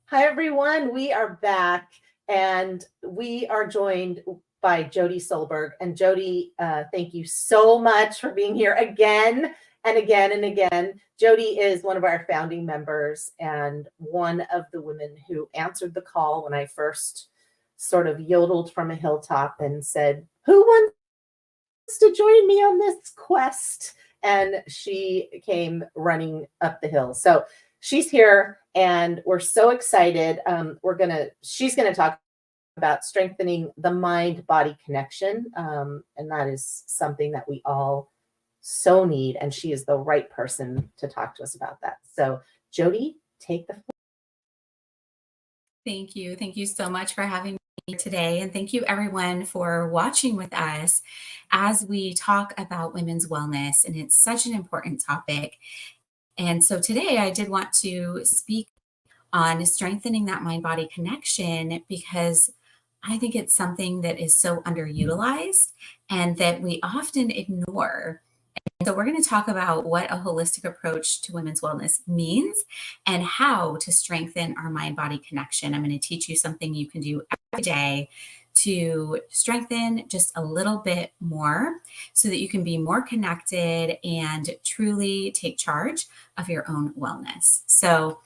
Hi, everyone. We are back and we are joined by Jodie Solberg. And Jodie, thank you so much for being here again and again and again. Jodie is one of our founding members and one of the women who answered the call when I first sort of yodeled from a hilltop and said, "Who wants to join me on this quest?" And she came running up the hill. So she's here and we're so excited. She's gonna talk about strengthening the mind body connection. And that is something that we all so need. And she is the right person to talk to us about that. So Jodie, take the floor. Thank you. Thank you so much for having me today. And thank you, everyone, for watching with us as we talk about women's wellness. And it's such an important topic. And so today I did want to speak on strengthening that mind body connection because I think it's something that is so underutilized and that we often ignore. So, we're going to talk about what a holistic approach to women's wellness means and how to strengthen our mind body connection. I'm going to teach you something you can do every day to strengthen just a little bit more so that you can be more connected and truly take charge of your own wellness. So,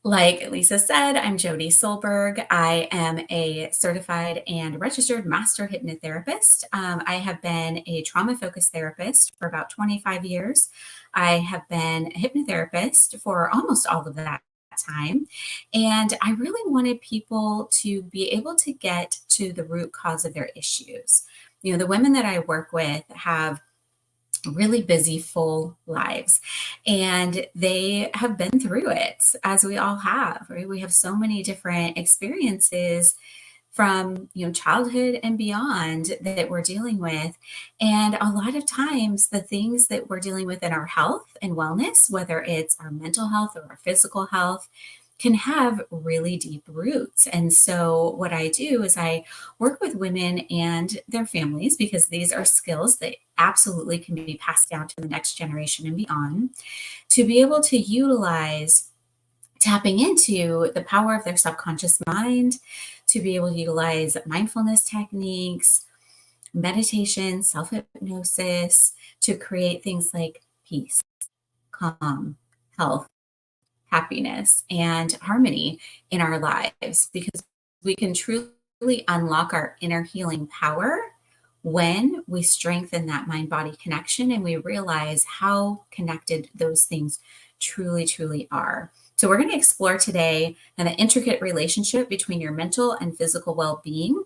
like Lisa said, I'm Jodie Solberg. I am a certified and registered master hypnotherapist. I have been a trauma focused therapist for about 25 years. I have been a hypnotherapist for almost all of that time. And I really wanted people to be able to get to the root cause of their issues. The women that I work with have really busy, full lives. And they have been through it, as we all have, right? We have so many different experiences from childhood and beyond that we're dealing with. And a lot of times the things that we're dealing with in our health and wellness, whether it's our mental health or our physical health, can have really deep roots. And so what I do is I work with women and their families because these are skills that absolutely can be passed down to the next generation and beyond to be able to utilize tapping into the power of their subconscious mind, to be able to utilize mindfulness techniques, meditation, self hypnosis to create things like peace, calm, health, happiness, and harmony in our lives because we can truly unlock our inner healing power when we strengthen that mind body connection and we realize how connected those things truly, truly are. So, we're going to explore today an intricate relationship between your mental and physical well being.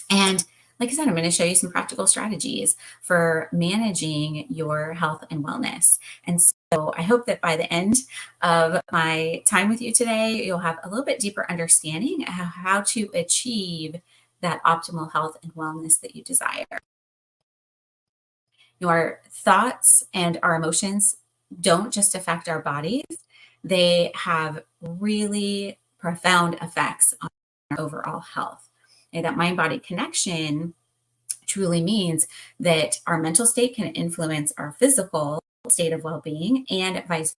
And like I said, I'm going to show you some practical strategies for managing your health and wellness. And so I hope that by the end of my time with you today, you'll have a little bit deeper understanding of how to achieve that optimal health and wellness that you desire. Our thoughts and our emotions don't just affect our bodies, they have really profound effects on our overall health. And that mind body connection truly means that our mental state can influence our physical state of well being and vice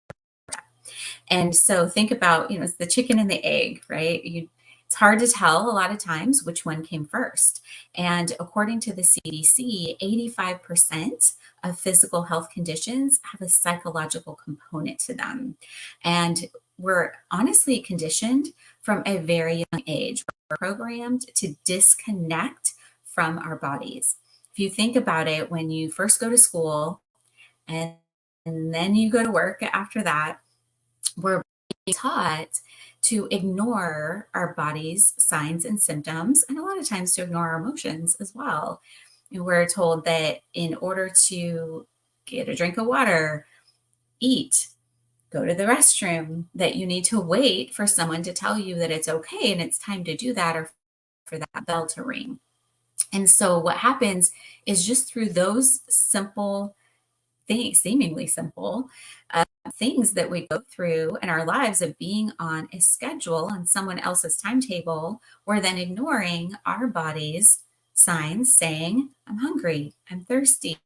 versa. And so think about, it's the chicken and the egg, right? It's hard to tell a lot of times which one came first. And according to the CDC, 85% of physical health conditions have a psychological component to them. And we're honestly conditioned from a very young age. We're programmed to disconnect from our bodies. If you think about it, when you first go to school and then you go to work after that, we're being taught to ignore our body's signs and symptoms, and a lot of times to ignore our emotions as well. We're told that in order to get a drink of water, eat, go to the restroom, that you need to wait for someone to tell you that it's okay and it's time to do that or for that bell to ring. And so what happens is just through those simple things, seemingly simple things that we go through in our lives of being on a schedule on someone else's timetable, we're then ignoring our body's signs saying, I'm hungry, I'm thirsty,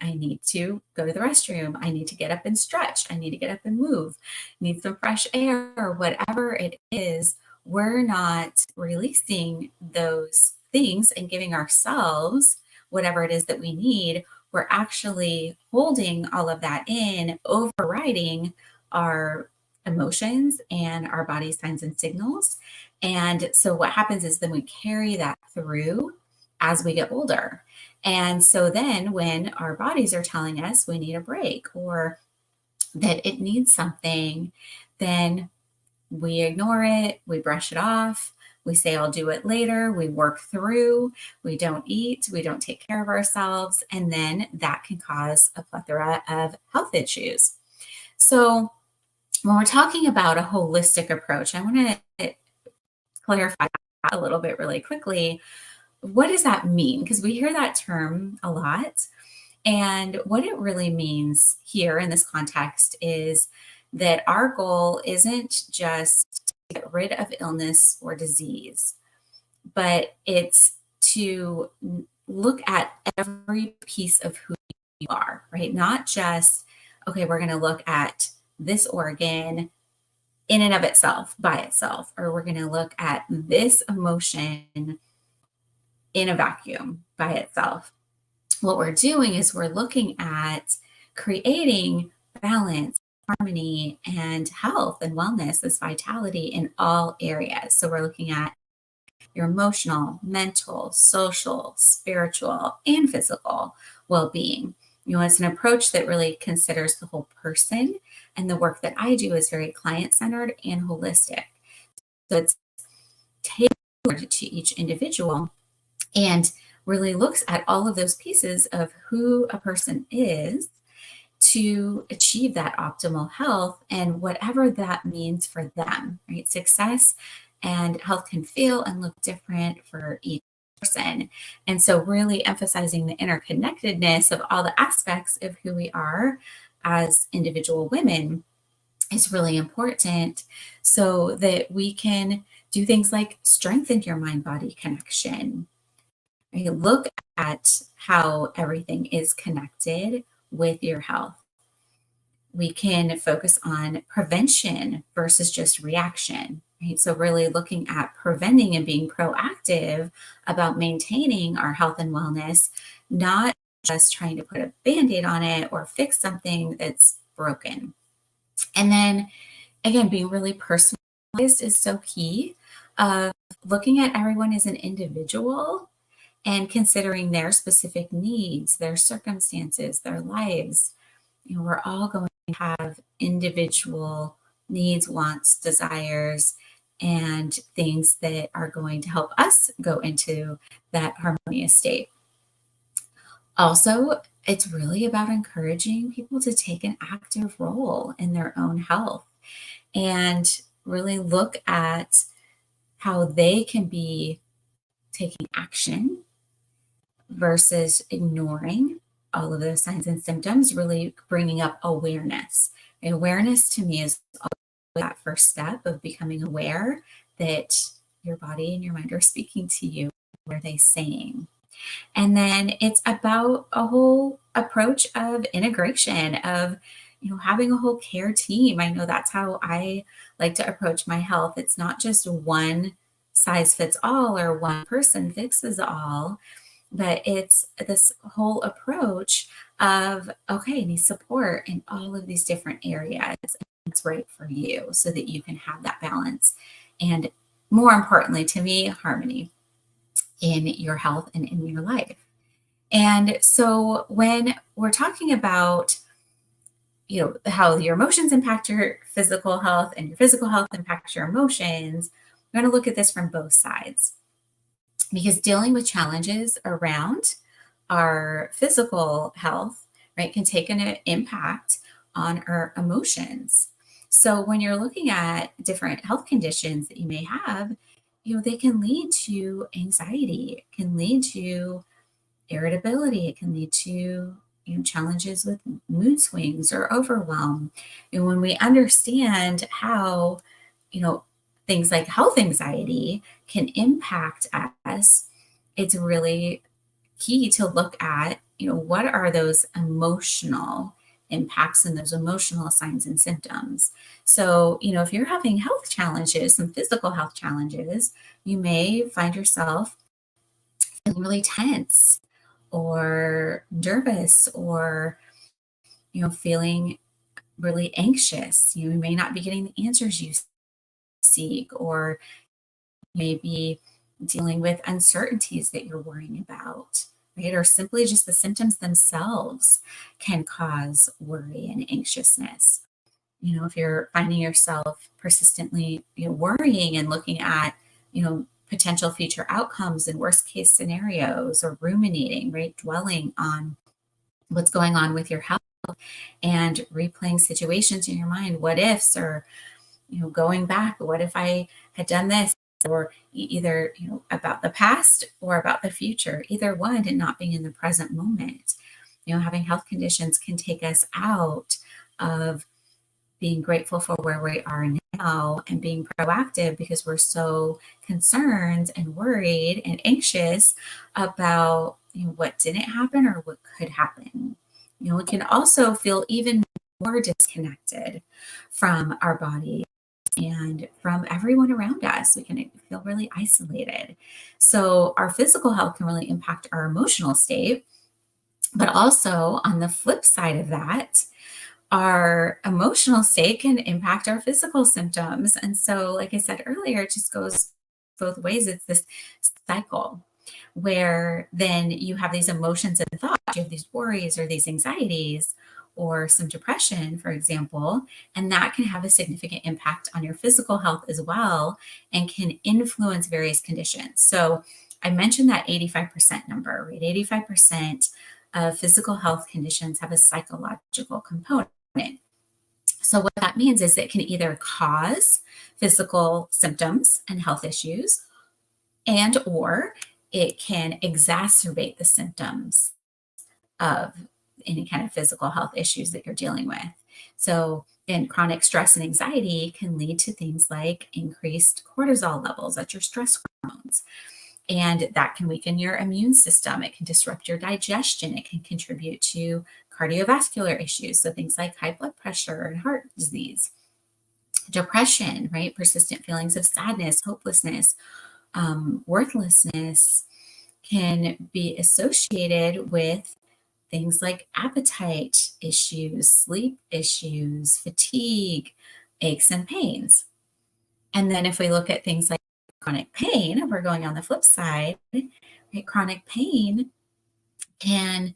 I need to go to the restroom. I need to get up and stretch. I need to get up and move. Need some fresh air, or whatever it is. We're not releasing those things and giving ourselves whatever it is that we need. We're actually holding all of that in, overriding our emotions and our body signs and signals. And so what happens is then we carry that through as we get older. And so then when our bodies are telling us we need a break or that it needs something, then we ignore it, we brush it off, we say, I'll do it later, we work through, we don't eat, we don't take care of ourselves, and then that can cause a plethora of health issues. So when we're talking about a holistic approach, I want to clarify that a little bit really quickly. What does that mean? Because we hear that term a lot. And what it really means here in this context is that our goal isn't just to get rid of illness or disease, but it's to look at every piece of who you are, right? Not just, okay, we're going to look at this organ in and of itself, by itself, or we're going to look at this emotion in a vacuum by itself. What we're doing is we're looking at creating balance, harmony, and health and wellness, this vitality in all areas. So we're looking at your emotional, mental, social, spiritual, and physical well-being. It's an approach that really considers the whole person, and the work that I do is very client-centered and holistic. So it's tailored to each individual and really looks at all of those pieces of who a person is to achieve that optimal health and whatever that means for them, right? Success and health can feel and look different for each person. And so really emphasizing the interconnectedness of all the aspects of who we are as individual women is really important so that we can do things like strengthen your mind-body connection. Right? Look at how everything is connected with your health. We can focus on prevention versus just reaction, right? So really looking at preventing and being proactive about maintaining our health and wellness, not just trying to put a Band-Aid on it or fix something that's broken. And then again, being really personalized is so key. Looking at everyone as an individual and considering their specific needs, their circumstances, their lives. We're all going to have individual needs, wants, desires, and things that are going to help us go into that harmonious state. Also, it's really about encouraging people to take an active role in their own health and really look at how they can be taking action versus ignoring all of those signs and symptoms, really bringing up awareness. And awareness to me is that first step of becoming aware that your body and your mind are speaking to you. What are they saying? And then it's about a whole approach of integration of, having a whole care team. I know that's how I like to approach my health. It's not just one size fits all or one person fixes all, but it's this whole approach of, okay, I need support in all of these different areas. It's right for you so that you can have that balance. And more importantly, to me, harmony in your health and in your life. And so when we're talking about, how your emotions impact your physical health and your physical health impacts your emotions, we're going to look at this from both sides. Because dealing with challenges around our physical health, right, can take an impact on our emotions. So when you're looking at different health conditions that you may have, they can lead to anxiety, it can lead to irritability, it can lead to challenges with mood swings or overwhelm. And when we understand how, things like health anxiety can impact us, it's really key to look at, what are those emotional impacts and those emotional signs and symptoms. So, if you're having health challenges, some physical health challenges, you may find yourself feeling really tense or nervous or, feeling really anxious. You may not be getting the answers you seek, or maybe dealing with uncertainties that you're worrying about, right? Or simply just the symptoms themselves can cause worry and anxiousness. If you're finding yourself persistently, worrying and looking at, potential future outcomes and worst case scenarios, or ruminating, right? Dwelling on what's going on with your health and replaying situations in your mind, what ifs, or going back, what if I had done this, or either, about the past or about the future, either one, and not being in the present moment. Having health conditions can take us out of being grateful for where we are now and being proactive, because we're so concerned and worried and anxious about, what didn't happen or what could happen. We can also feel even more disconnected from our body and from everyone around us. We can feel really isolated. So our physical health can really impact our emotional state. But also, on the flip side of that, our emotional state can impact our physical symptoms. And so, like I said earlier, it just goes both ways. It's this cycle where then you have these emotions and thoughts, you have these worries or these anxieties or some depression, for example, and that can have a significant impact on your physical health as well and can influence various conditions. So I mentioned that 85% number, right? 85% of physical health conditions have a psychological component. So what that means is it can either cause physical symptoms and health issues, and or it can exacerbate the symptoms of any kind of physical health issues that you're dealing with. So, and chronic stress and anxiety can lead to things like increased cortisol levels, that's your stress hormones. And that can weaken your immune system. It can disrupt your digestion. It can contribute to cardiovascular issues. So things like high blood pressure and heart disease, depression, right? Persistent feelings of sadness, hopelessness, worthlessness can be associated with things like appetite issues, sleep issues, fatigue, aches and pains. And then if we look at things like chronic pain, we're going on the flip side, right? Chronic pain can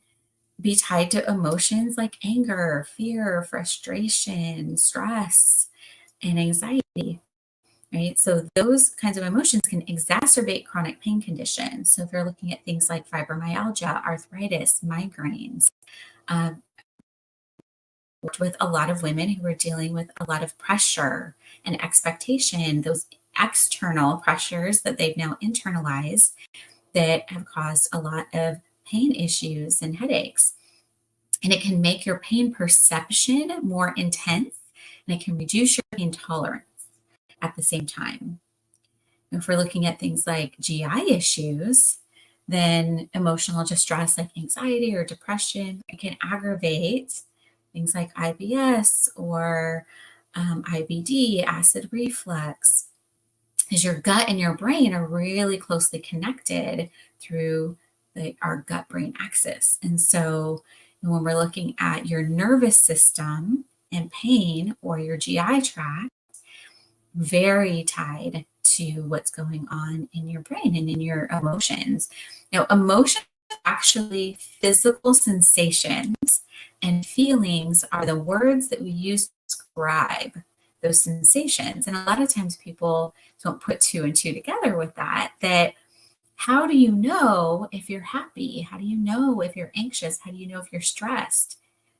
be tied to emotions like anger, fear, frustration, stress, and anxiety, right? So those kinds of emotions can exacerbate chronic pain conditions. So if you're looking at things like fibromyalgia, arthritis, migraines, worked with a lot of women who are dealing with a lot of pressure and expectation, those external pressures that they've now internalized that have caused a lot of pain issues and headaches. And it can make your pain perception more intense, and it can reduce your pain tolerance at the same time. If we're looking at things like GI issues, then emotional distress like anxiety or depression, it can aggravate things like IBS or IBD, acid reflux, because your gut and your brain are really closely connected through our gut brain axis. And so when we're looking at your nervous system and pain, or your GI tract, very tied to what's going on in your brain and in your emotions. Now, emotions are actually physical sensations, and feelings are the words that we use to describe those sensations. And a lot of times people don't put two and two together with that how do you know if you're happy? How do you know if you're anxious? How do you know if you're stressed?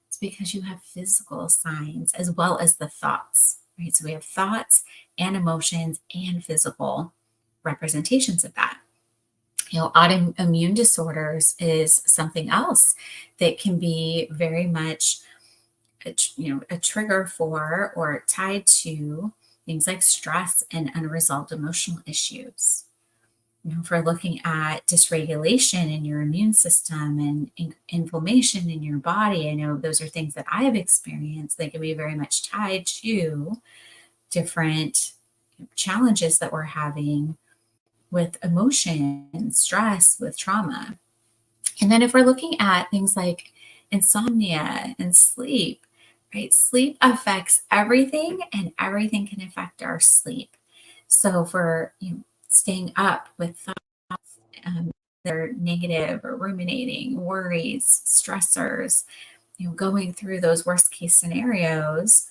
It's because you have physical signs as well as the thoughts, right? So we have thoughts and emotions and physical representations of that. Autoimmune disorders is something else that can be very much a trigger for or tied to things like stress and unresolved emotional issues. if we're looking at dysregulation in your immune system and inflammation in your body, I know those are things that I have experienced. They can be very much tied to different challenges that we're having with emotion, stress, with trauma. And then if we're looking at things like insomnia and sleep, right? Sleep affects everything, and everything can affect our sleep. So if we're staying up with thoughts that are negative or ruminating, worries, stressors, going through those worst case scenarios,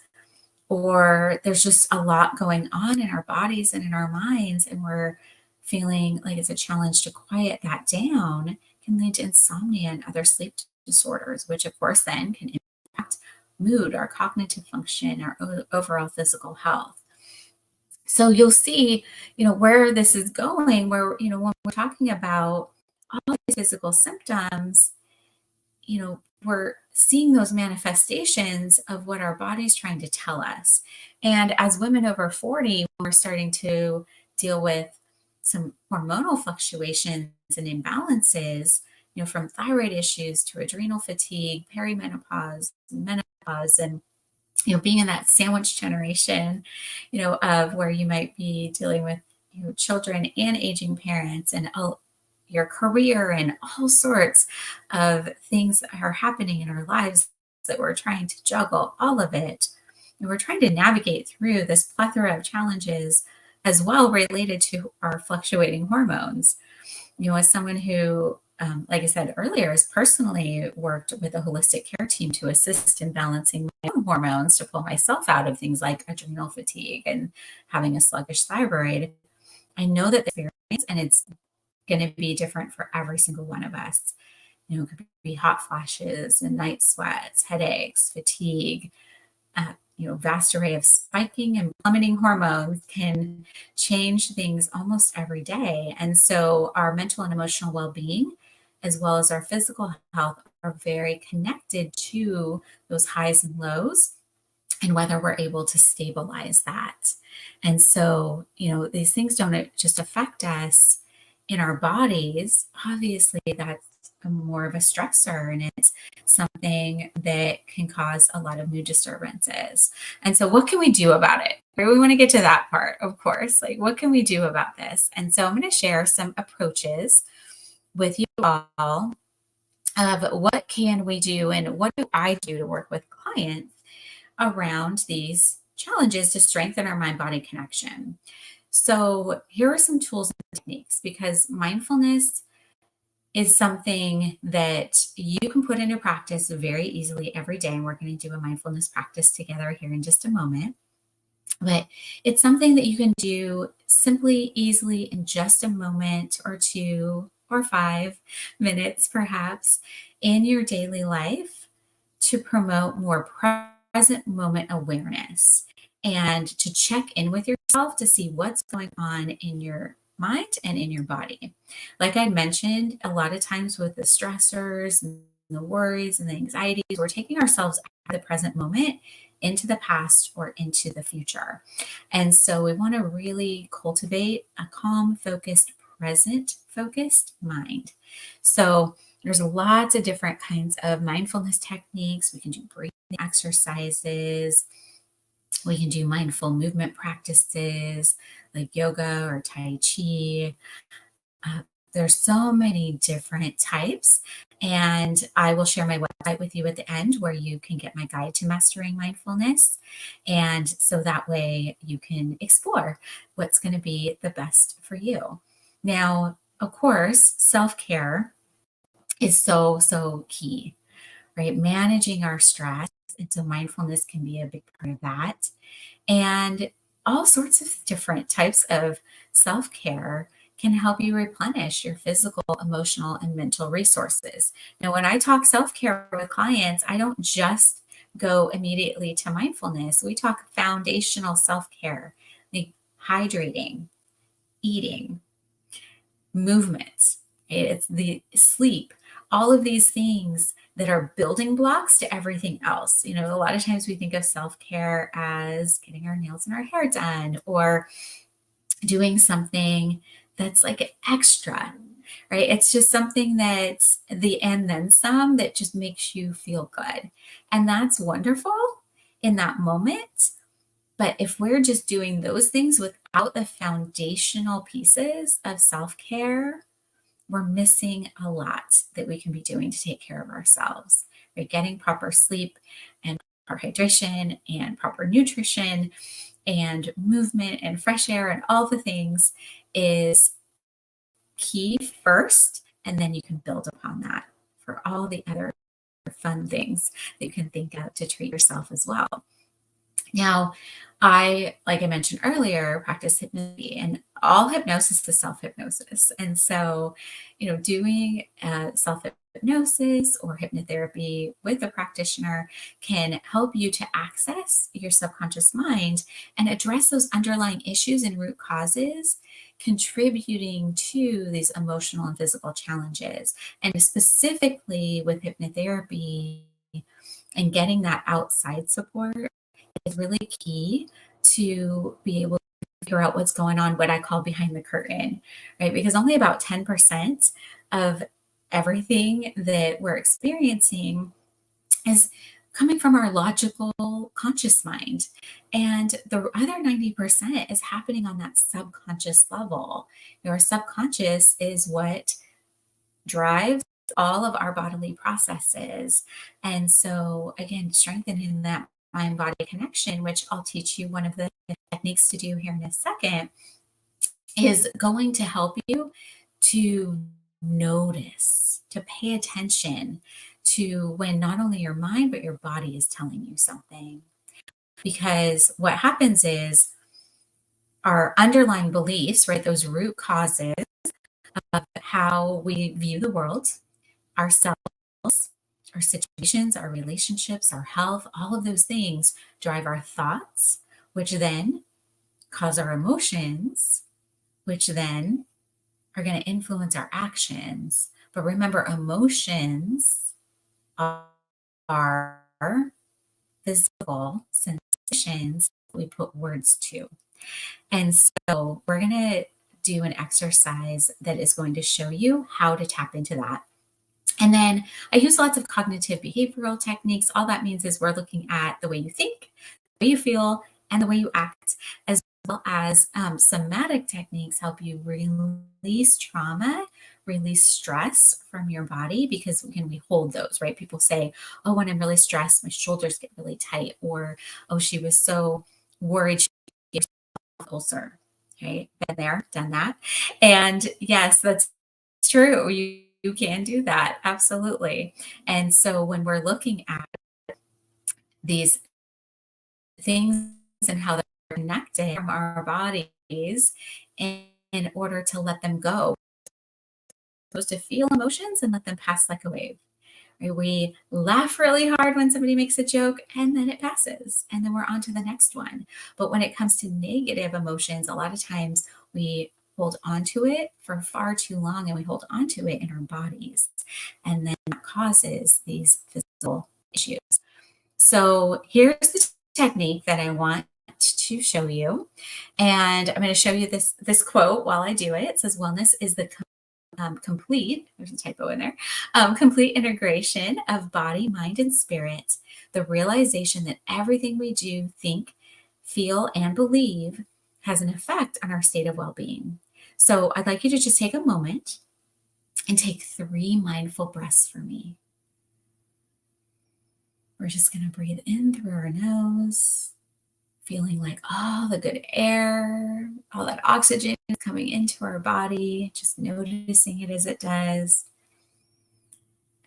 or there's just a lot going on in our bodies and in our minds, and we're feeling like it's a challenge to quiet that down, can lead to insomnia and other sleep disorders, which of course then can impact mood, our cognitive function, our overall physical health. So you'll see, where this is going, where, when we're talking about all these physical symptoms, we're seeing those manifestations of what our body's trying to tell us. And as women over 40, we're starting to deal with some hormonal fluctuations and imbalances, from thyroid issues to adrenal fatigue, perimenopause, menopause, and being in that sandwich generation, of where you might be dealing with children and aging parents and your career and all sorts of things that are happening in our lives that we're trying to juggle all of it. And we're trying to navigate through this plethora of challenges as well related to our fluctuating hormones. As someone who, like I said earlier, has personally worked with a holistic care team to assist in balancing my own hormones to pull myself out of things like adrenal fatigue and having a sluggish thyroid, I know that the experience, and it's going to be different for every single one of us. It could be hot flashes and night sweats, headaches, fatigue, vast array of spiking and plummeting hormones can change things almost every day. And so our mental and emotional well-being, as well as our physical health, are very connected to those highs and lows and whether we're able to stabilize that. And so, these things don't just affect us in our bodies. Obviously, that's more of a stressor, and it's something that can cause a lot of mood disturbances. And so what can we do about it? We want to get to that part, of course. Like, what can we do about this? And so I'm going to share some approaches with you all of what can we do and what do I do to work with clients around these challenges to strengthen our mind-body connection. So here are some tools and techniques, because mindfulness is something that you can put into practice very easily every day. And we're going to do a mindfulness practice together here in just a moment. But it's something that you can do simply, easily, in just a moment or 2 or 5 minutes, perhaps, in your daily life to promote more present moment awareness and to check in with yourself to see what's going on in your mind and in your body. Like I mentioned, a lot of times with the stressors and the worries and the anxieties, we're taking ourselves out of the present moment into the past or into the future. And so we want to really cultivate a calm, focused, present focused mind. So there's lots of different kinds of mindfulness techniques. We can do breathing exercises. We can do mindful movement practices like yoga or Tai Chi. There's so many different types, and I will share my website with you at the end where you can get my guide to mastering mindfulness. And so that way you can explore what's going to be the best for you. Now, of course, self-care is so, so key, right? Managing our stress. And so mindfulness can be a big part of that. And all sorts of different types of self-care can help you replenish your physical, emotional, and mental resources. Now, when I talk self-care with clients, I don't just go immediately to mindfulness. We talk foundational self-care, like hydrating, eating, movement, it's the sleep, all of these things that are building blocks to everything else. A lot of times we think of self-care as getting our nails and our hair done or doing something that's like extra, right? It's just something that's the and then some that just makes you feel good. And that's wonderful in that moment. But if we're just doing those things without the foundational pieces of self care, we're missing a lot that we can be doing to take care of ourselves. Right? Getting proper sleep and proper hydration and proper nutrition and movement and fresh air and all the things is key first. And then you can build upon that for all the other fun things that you can think of to treat yourself as well. Now, like I mentioned earlier, practice hypnosis, and all hypnosis is self hypnosis. And so, doing self hypnosis or hypnotherapy with a practitioner can help you to access your subconscious mind and address those underlying issues and root causes contributing to these emotional and physical challenges. And specifically with hypnotherapy and getting that outside support is really key to be able to figure out what's going on, what I call behind the curtain, right? Because only about 10% of everything that we're experiencing is coming from our logical conscious mind. And the other 90% is happening on that subconscious level. Our subconscious is what drives all of our bodily processes. And so, again, strengthening that mind body connection, which I'll teach you one of the techniques to do here in a second, is going to help you to notice, to pay attention to when not only your mind, but your body is telling you something. Because what happens is our underlying beliefs, right, those root causes of how we view the world, ourselves, our situations, our relationships, our health, all of those things drive our thoughts, which then cause our emotions, which then are going to influence our actions. But remember, emotions are physical sensations we put words to. And so we're going to do an exercise that is going to show you how to tap into that. And then I use lots of cognitive behavioral techniques. All that means is we're looking at the way you think, the way you feel, and the way you act, as well as somatic techniques help you release trauma, release stress from your body, because when we hold those, right? People say, oh, when I'm really stressed, my shoulders get really tight, or, oh, she was so worried she gave herself an ulcer, right? Been there, done that. And yes, that's true. You can do that. Absolutely. And so when we're looking at these things and how they're connected from our bodies in order to let them go, we're supposed to feel emotions and let them pass like a wave. Right? We laugh really hard when somebody makes a joke and then it passes and then we're on to the next one. But when it comes to negative emotions, a lot of times we hold on to it for far too long and we hold on to it in our bodies. And then that causes these physical issues. So here's the technique that I want to show you. And I'm going to show you this quote while I do it. It says, wellness is the complete, there's a typo in there, complete integration of body, mind, and spirit, the realization that everything we do, think, feel, and believe has an effect on our state of well-being. So I'd like you to just take a moment and take 3 mindful breaths for me. We're just going to breathe in through our nose, feeling like all the good air, all that oxygen is coming into our body, just noticing it as it does.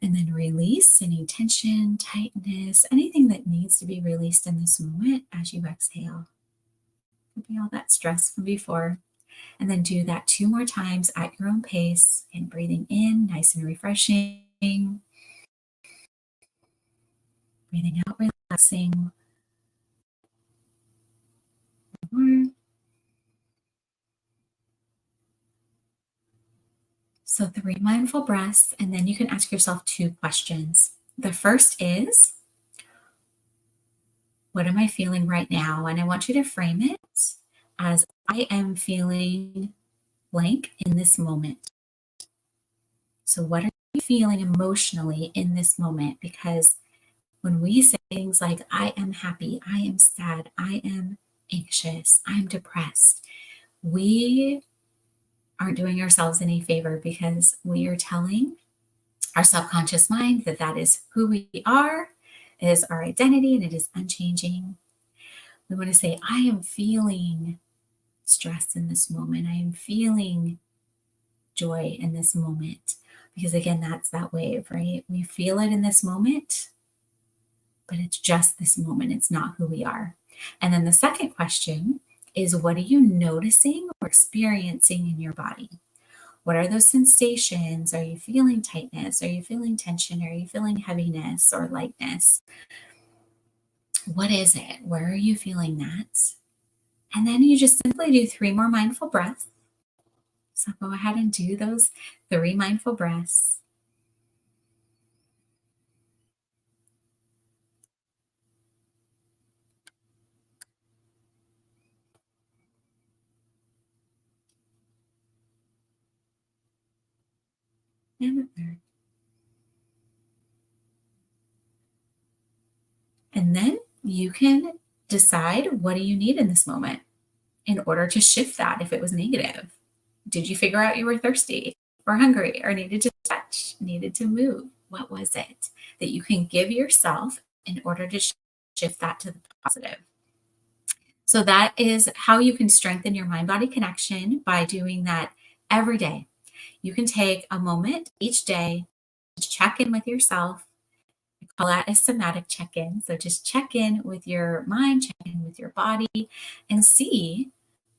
And then release any tension, tightness, anything that needs to be released in this moment as you exhale. Could be all that stress from before. And then do that 2 more times at your own pace, and breathing in, nice and refreshing. Breathing out, relaxing. More. So 3 mindful breaths, and then you can ask yourself 2 questions. The first is, what am I feeling right now? And I want you to frame it as I am feeling blank in this moment. So what are you feeling emotionally in this moment? Because when we say things like, I am happy, I am sad, I am anxious, I'm depressed, we aren't doing ourselves any favor, because we are telling our subconscious mind that that is who we are, it is our identity, and it is unchanging. We want to say, I am feeling stress in this moment. I am feeling joy in this moment. Because again, that's that wave, right? We feel it in this moment, but it's just this moment. It's not who we are. And then the second question is, what are you noticing or experiencing in your body? What are those sensations? Are you feeling tightness? Are you feeling tension? Are you feeling heaviness or lightness? What is it? Where are you feeling that? And then you just simply do 3 more mindful breaths. So go ahead and do those 3 mindful breaths. And the third. And then you can decide, what do you need in this moment in order to shift that if it was negative? Did you figure out you were thirsty or hungry or needed to stretch, needed to move? What was it that you can give yourself in order to shift that to the positive? So that is how you can strengthen your mind-body connection, by doing that every day. You can take a moment each day to check in with yourself. We call that a somatic check-in. So just check in with your mind, check in with your body, and see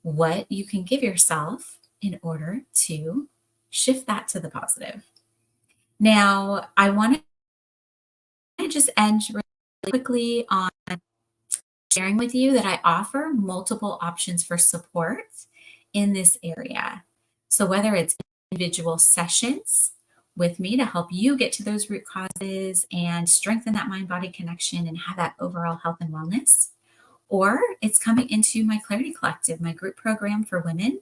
what you can give yourself in order to shift that to the positive. Now, I want to just end really quickly on sharing with you that I offer multiple options for support in this area. So whether it's individual sessions with me to help you get to those root causes and strengthen that mind-body connection and have that overall health and wellness, or it's coming into my Clarity Collective, my group program for women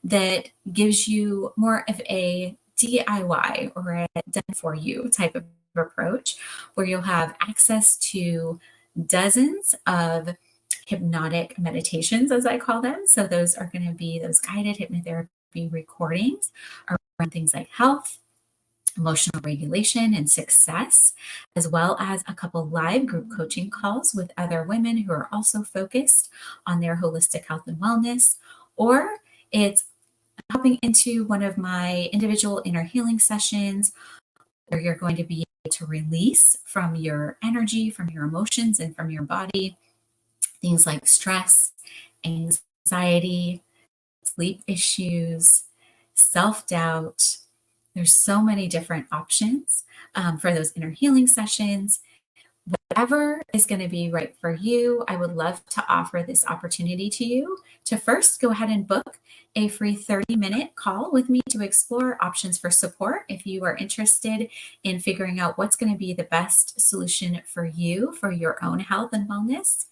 that gives you more of a DIY or a done for you type of approach, where you'll have access to dozens of hypnotic meditations, as I call them. So those are going to be those guided hypnotherapy recordings around things like health, emotional regulation, and success, as well as a couple live group coaching calls with other women who are also focused on their holistic health and wellness. Or it's hopping into one of my individual inner healing sessions, where you're going to be able to release from your energy, from your emotions, and from your body things like stress, anxiety, sleep issues, self-doubt. There's so many different options for those inner healing sessions. Whatever is going to be right for you, I would love to offer this opportunity to you to first go ahead and book a free 30-minute call with me to explore options for support if you are interested in figuring out what's going to be the best solution for you for your own health and wellness.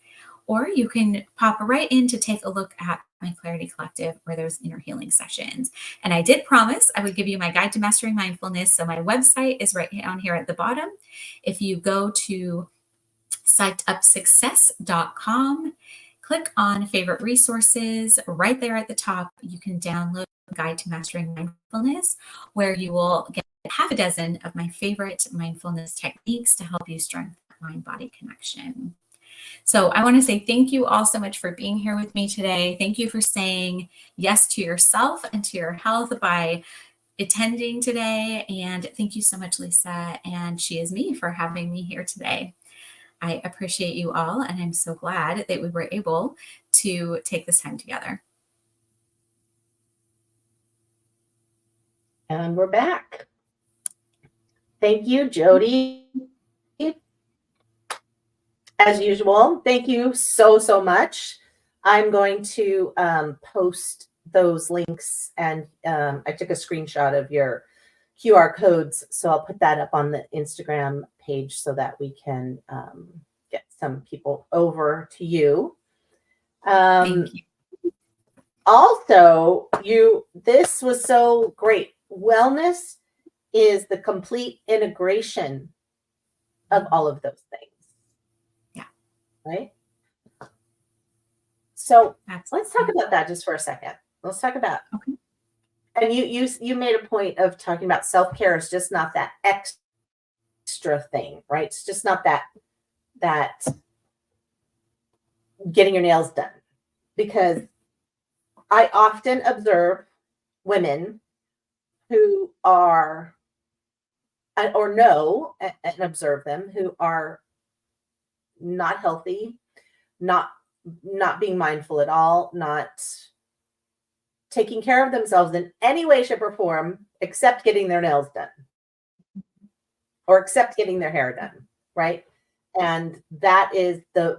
Or you can pop right in to take a look at my Clarity Collective or those inner healing sessions. And I did promise I would give you my guide to mastering mindfulness. So my website is right down here at the bottom. If you go to psychedupsuccess.com, click on favorite resources. Right there at the top, you can download Guide to Mastering Mindfulness, where you will get half a dozen of my favorite mindfulness techniques to help you strengthen mind-body connection. So I want to say thank you all so much for being here with me today. Thank you for saying yes to yourself and to your health by attending today. And thank you so much, Lisa, and She Is Me, for having me here today. I appreciate you all, and I'm so glad that we were able to take this time together. And we're back. Thank you, Jodie. As usual, thank you so much. I'm going to post those links, and I took a screenshot of your QR codes, so I'll put that up on the Instagram page so that we can get some people over to you. Thank you. Also, this was so great. Wellness is the complete integration of all of those things. Yeah. Right? So Absolutely. let's talk about that just for a second. Let's talk about, Okay. and you made a point of talking about self-care is just not that extra thing, right? It's just not that getting your nails done. Because I often observe women who are, or know and observe them, who are not healthy, not being mindful at all, not taking care of themselves in any way, shape, or form, except getting their nails done or except getting their hair done, right? And that is the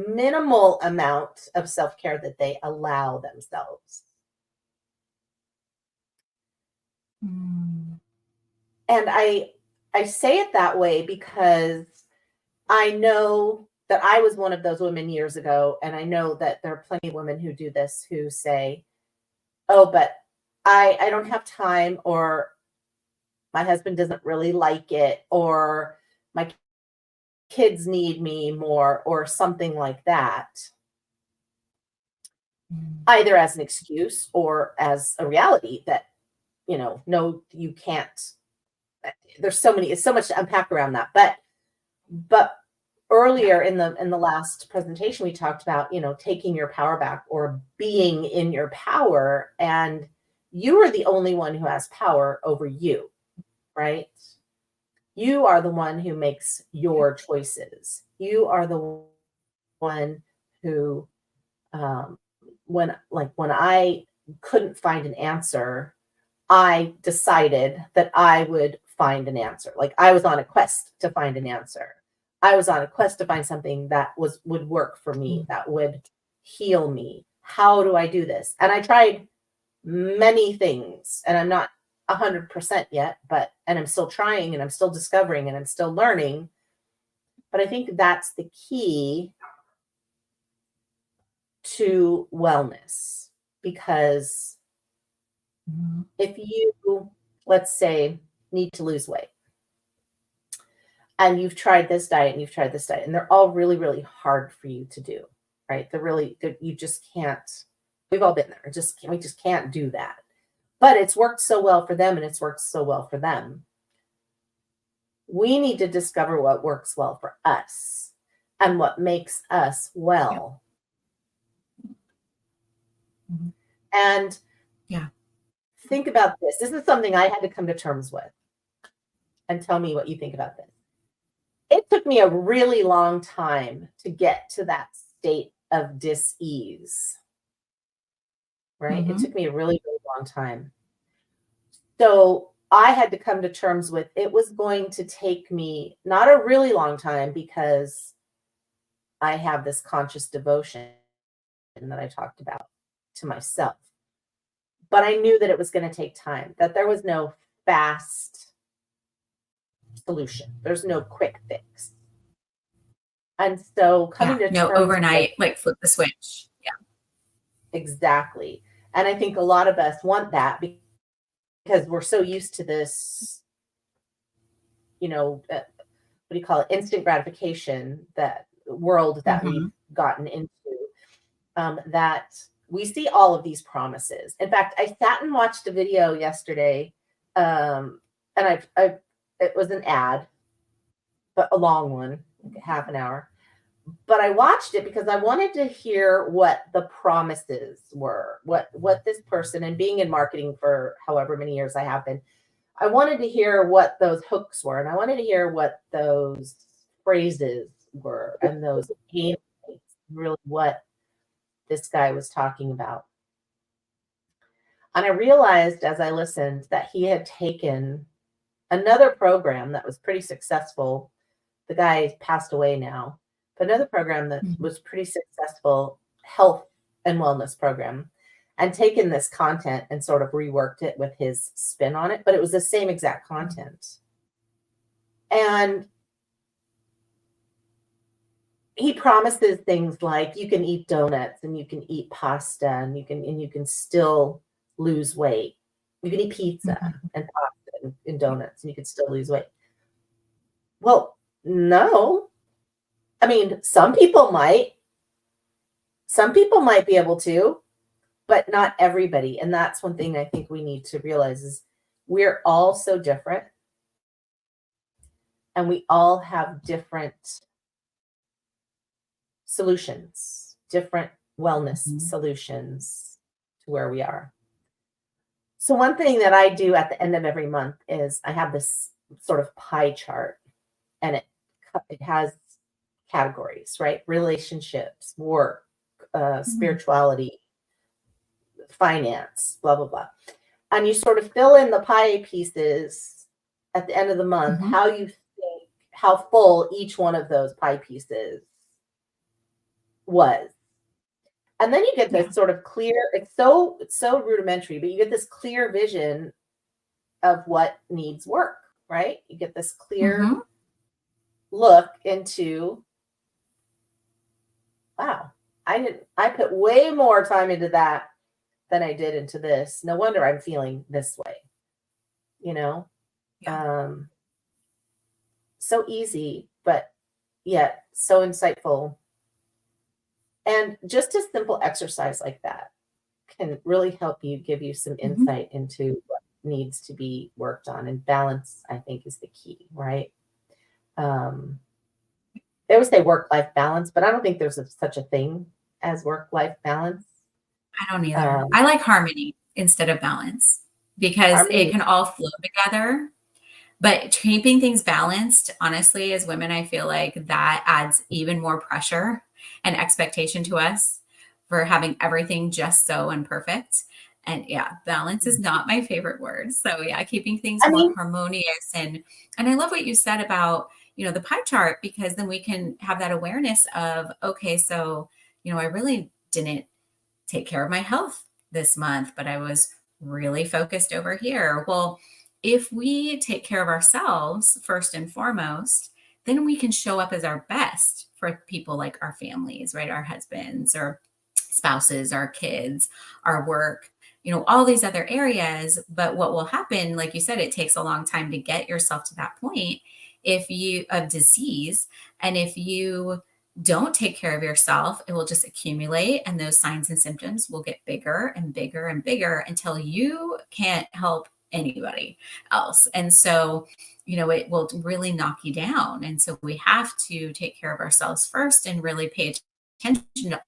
minimal amount of self-care that they allow themselves. Mm. And I say it that way because I know that I was one of those women years ago, and I know that there are plenty of women who do this, who say, oh, but I don't have time, or my husband doesn't really like it, or my kids need me more, or something like that, either as an excuse or as a reality that, no, you can't. There's so much to unpack around that. But earlier in the last presentation, we talked about, taking your power back or being in your power, and you are the only one who has power over you, right? You are the one who makes your choices. You are the one who, when I couldn't find an answer, I decided that I would find an answer. Like, I was on a quest to find an answer. I was on a quest to find something that would work for me, that would heal me. How do I do this? And I tried many things, and I'm not 100% yet, and I'm still trying, and I'm still discovering, and I'm still learning. But I think that's the key to wellness, because if you, let's say, need to lose weight, and you've tried this diet and you've tried this diet, and they're all really, really hard for you to do, right? You just can't. We've all been there. We just can't do that. But it's worked so well for them, and it's worked so well for them. We need to discover what works well for us and what makes us well. Mm-hmm. And think about this. This is something I had to come to terms with. And tell me what you think about this. It took me a really long time to get to that state of dis-ease, right? Mm-hmm. It took me a really, really long time. So I had to come to terms with, it was going to take me not a really long time, because I have this conscious devotion that I talked about to myself. But I knew that it was going to take time, that there was no fast solution. There's no quick fix. And so coming to no terms overnight, like flip the switch. Yeah. Exactly. And I think a lot of us want that, because we're so used to this, what do you call it? Instant gratification, that world that we've gotten into, that we see all of these promises. In fact, I sat and watched a video yesterday, and it was an ad, but a long one, like half an hour. But I watched it because I wanted to hear what the promises were, what this person, and being in marketing for however many years I have been, I wanted to hear what those hooks were, and I wanted to hear what those phrases were, and those pain points, really what this guy was talking about. And I realized as I listened that he had taken another program that was pretty successful. The guy passed away now, but another program that was pretty successful, health and wellness program, and taken this content and sort of reworked it with his spin on it, but it was the same exact content. And he promises things like you can eat donuts and you can eat pasta and you can still lose weight. You can eat pizza Mhm. and pasta and donuts and you can still lose weight. Well, no. I mean, some people might. Some people might be able to, but not everybody. And that's one thing I think we need to realize is we're all so different and we all have different solutions, different wellness Mhm. solutions to where we are. So one thing that I do at the end of every month is I have this sort of pie chart and it has categories, right? Relationships, work, Mhm. spirituality, finance, blah, blah, blah. And you sort of fill in the pie pieces at the end of the month, Mhm. how you think, how full each one of those pie pieces was. And then you get Yeah. this sort of clear, it's so rudimentary, but you get this clear vision of what needs work, right? You get this clear Mhm. look into, wow, I put way more time into that than I did into this. No wonder I'm feeling this way, you know? Yeah. Um, so easy, but yet so insightful. And just a simple exercise like that can really help you give you some Mhm. insight into what needs to be worked on. And balance, I think, is the key, right? Um, they always say work-life balance, but I don't think there's such a thing as work-life balance. I don't either. Um, I like harmony instead of balance because it harmony, can all flow together. But keeping things balanced, honestly, as women, I feel like that adds even more pressure and expectation to us for having everything just so and perfect. And yeah, balance is not my favorite word. So yeah, keeping things I more mean, harmonious and I love what you said about, the pie chart because then we can have that awareness of, okay, so, I really didn't take care of my health this month, but I was really focused over here. Well, if we take care of ourselves first and foremost, then we can show up as our best for people like our families, right? Our husbands or spouses, our kids, our work, all these other areas. But what will happen, like you said, it takes a long time to get yourself to that point if you of disease. And if you don't take care of yourself, it will just accumulate and those signs and symptoms will get bigger and bigger and bigger until you can't help anybody else. And so, it will really knock you down. And so we have to take care of ourselves first and really pay attention to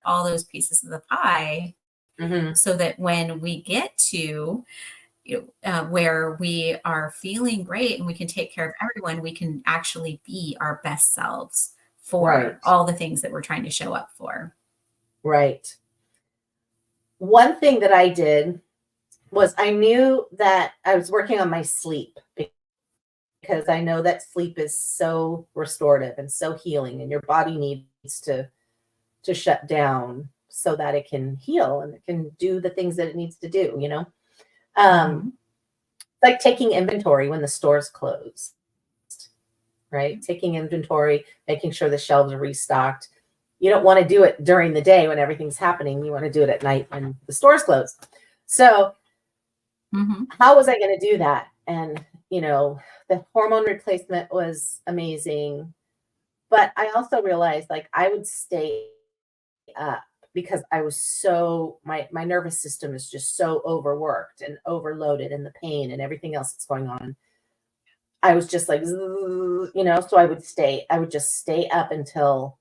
all those pieces of the pie mhm, so that when we get to where we are feeling great and we can take care of everyone, we can actually be our best selves for right, all the things that we're trying to show up for. right. One thing that I did was I knew that I was working on my sleep because I know that sleep is so restorative and so healing, and your body needs to shut down so that it can heal and it can do the things that it needs to do, you know? Um, Mhm. like taking inventory when the stores close, right? Taking inventory, making sure the shelves are restocked. You don't want to do it during the day when everything's happening. You want to do it at night when the stores close. So, Mhm. how was I going to do that? And, the hormone replacement was amazing. But I also realized like I would stay up because I was so my nervous system is just so overworked and overloaded and the pain and everything else that's going on. I was just like, so I would just stay up until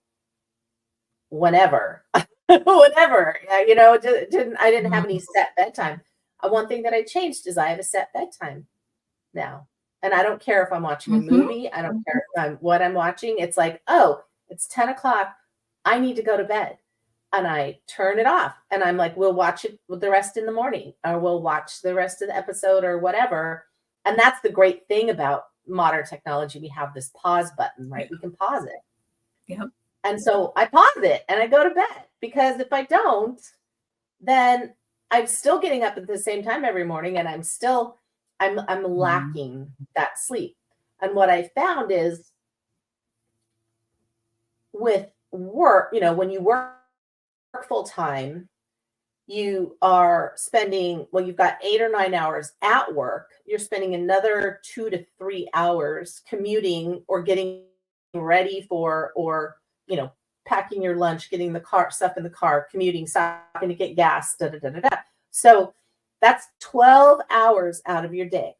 whenever, whenever, I didn't have any Mhm. set bedtime. One thing that I changed is I have a set bedtime now. And I don't care if I'm watching a Mhm. movie. I don't care if what I'm watching. It's like, oh, it's 10 o'clock. I need to go to bed. And I turn it off. And I'm like, we'll watch it with the rest in the morning, or we'll watch the rest of the episode or whatever. And that's the great thing about modern technology. We have this pause button, Yeah. right? We can pause it. Yep. And so I pause it and I go to bed because if I don't, then I'm still getting up at the same time every morning and I'm Mhm. lacking that sleep. And what I found is with work, when you work full time, you are spending, well, you've got 8 or 9 hours at work. You're spending another 2 to 3 hours commuting or getting ready for, or, packing your lunch, getting the car stuff in the car, commuting, stopping to get gas, da da da da da. So that's 12 hours out of your day.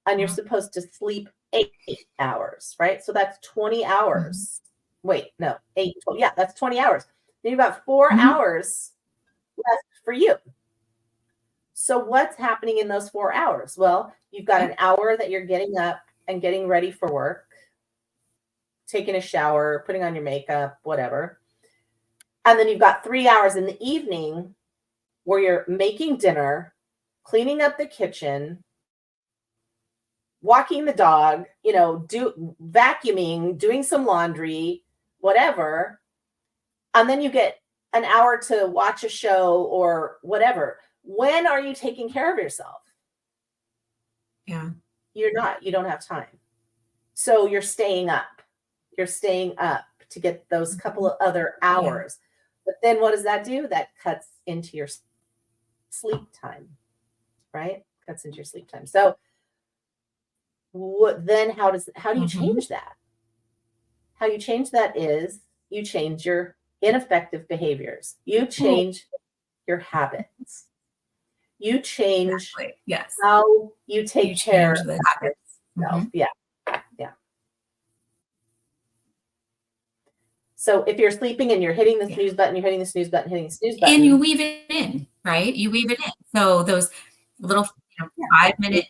And you're supposed to sleep 8 hours, right? So that's 20 hours. Wait, no, 8, 12. Yeah, that's 20 hours. Then you've got 4 hours left for you. So what's happening in those 4 hours? Well, you've got an hour that you're getting up and getting ready for work, taking a shower, putting on your makeup, whatever. And then you've got 3 hours in the evening where you're making dinner, cleaning up the kitchen, walking the dog, vacuuming, doing some laundry, whatever. And then you get an hour to watch a show or whatever. When are you taking care of yourself? Yeah. You're not. You don't have time. So you're staying up. You're staying up to get those couple of other hours. Yeah. But then what does that do? That cuts into your sleep time, right? Cuts into your sleep time. So then how do you change that? How you change that is you change your ineffective behaviors. You change your habits. You change how you take care of yourself. Yeah. So if you're sleeping and you're hitting the snooze button, you're hitting the snooze button, hitting the snooze button. And you weave it in, right? You weave it in. So those little 5-minute.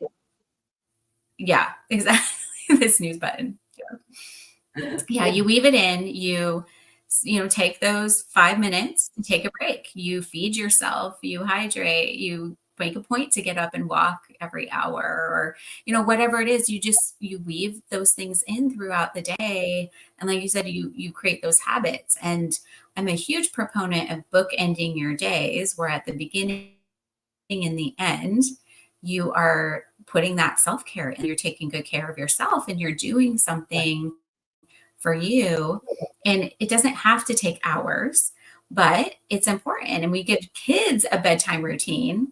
Yeah, exactly. The snooze button. Yeah, you weave it in. You take those 5 minutes and take a break. You feed yourself, you hydrate, you make a point to get up and walk every hour, or, whatever it is, you weave those things in throughout the day. And like you said, you create those habits. And I'm a huge proponent of bookending your days, where at the beginning and the end, you are putting that self-care and you're taking good care of yourself and you're doing something for you. And it doesn't have to take hours, but it's important. And we give kids a bedtime routine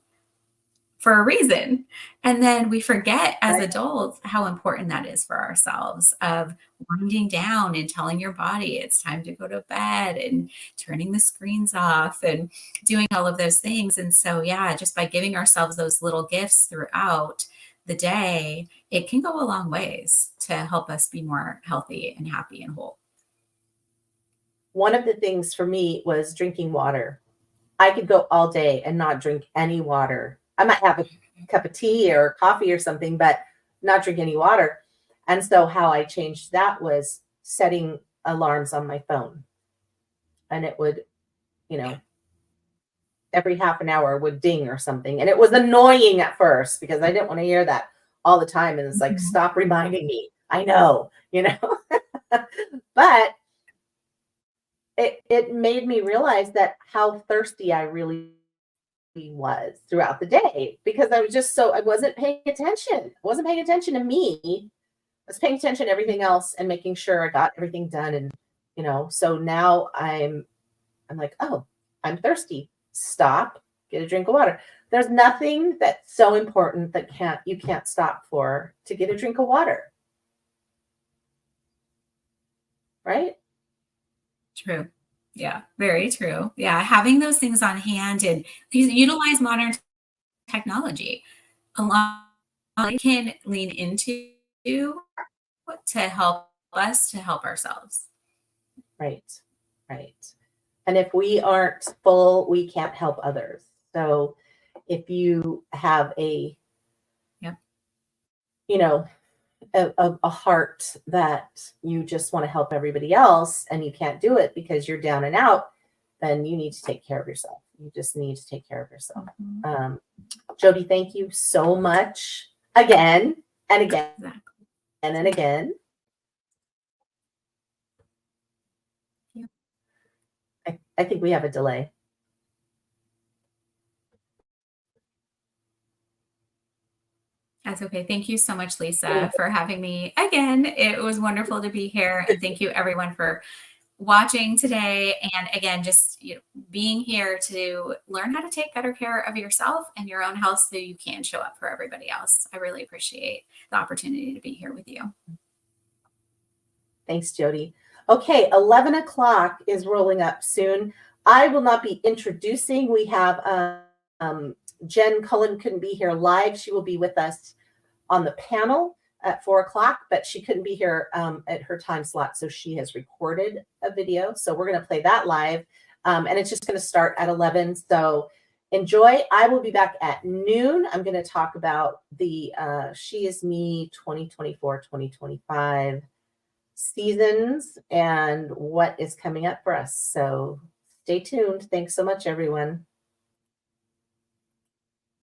for a reason. And then we forget as adults how important that is for ourselves, of winding down and telling your body it's time to go to bed and turning the screens off and doing all of those things. And so, just by giving ourselves those little gifts throughout the day, it can go a long ways to help us be more healthy and happy and whole. One of the things for me was drinking water. I could go all day and not drink any water. I might have a cup of tea or coffee or something, but not drink any water. And so how I changed that was setting alarms on my phone. And it would, every half an hour would ding or something. And it was annoying at first because I didn't want to hear that all the time. And it's like, stop reminding me. I know, but it made me realize that how thirsty I really was throughout the day, because I was I wasn't paying attention. I wasn't paying attention to me. I was paying attention to everything else and making sure I got everything done. And, so now I'm like, oh, I'm thirsty. Stop, get a drink of water. There's nothing that's so important that you can't stop for to get a drink of water. Right? True. Yeah, very true. Yeah, having those things on hand and utilize modern technology. A lot can lean into to help us to help ourselves. Right. And if we aren't full, we can't help others. So if you have a heart that you just want to help everybody else and you can't do it because you're down and out, then you need to take care of yourself. You just need to take care of yourself. Jodie, thank you so much again and again and again. I think we have a delay. That's okay. Thank you so much, Lisa, for having me again. It was wonderful to be here. And thank you, everyone, for watching today. And again, just being here to learn how to take better care of yourself and your own health so you can show up for everybody else. I really appreciate the opportunity to be here with you. Thanks, Jodie. Okay, 11 o'clock is rolling up soon. I will not be introducing. We have Jen Cullen couldn't be here live. She will be with us on the panel at 4 o'clock, but she couldn't be here at her time slot. So she has recorded a video. So we're going to play that live. And it's just going to start at 11. So enjoy. I will be back at noon. I'm going to talk about the She Is Me 2024-2025 seasons and what is coming up for us. So stay tuned. Thanks so much, everyone.